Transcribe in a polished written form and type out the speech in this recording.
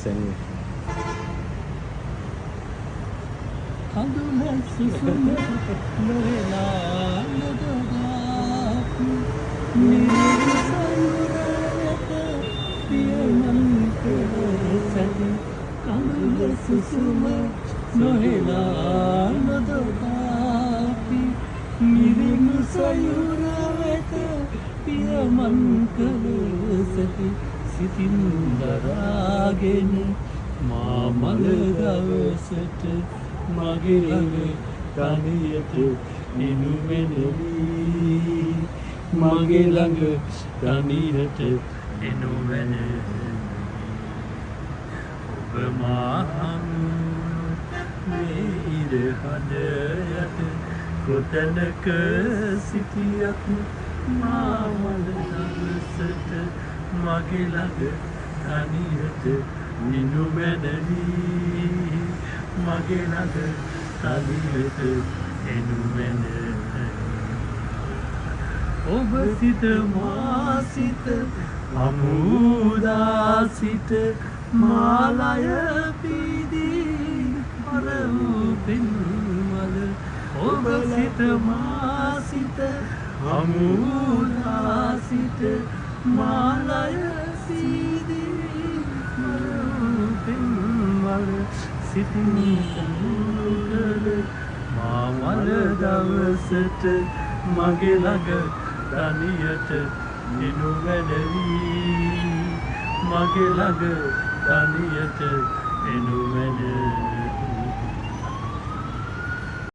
anyway. කඳුල සුසුම නොවෙලා නොදොඩාපු නිරසයුරට පියමන්ත සැටි කඳුල සුසුම නොවෙලා නොදොඩාපි නිරසයුරට පියමන්ත සැටි සිතින් දරාගෙන මා මල දවසට මගේ ළඟ තනියට එනු මැනවි මගේ ළඟ තනියට එනු මැනවි ඔබ මාහම් මේ ඉර හදයට කොතැනක සිටියත් මා මල දවසට මගේ ළඟ තනියට එනු මැනවි මගේ ළඟ තනියට එනු මැනවි ඔබ සිත මා සිත අමුදා සිට මාලය පීදී පර වූ පෙන්මල ඔබ සිත මා සිත අමුදා සිට මාලය පීදී පර වූ පෙන්මල සිතින් කඳුකල මා මල දවසට මගේ ළඟ තනියට එනු මැනවි මගේ ළඟ තනියට එනු මැනවි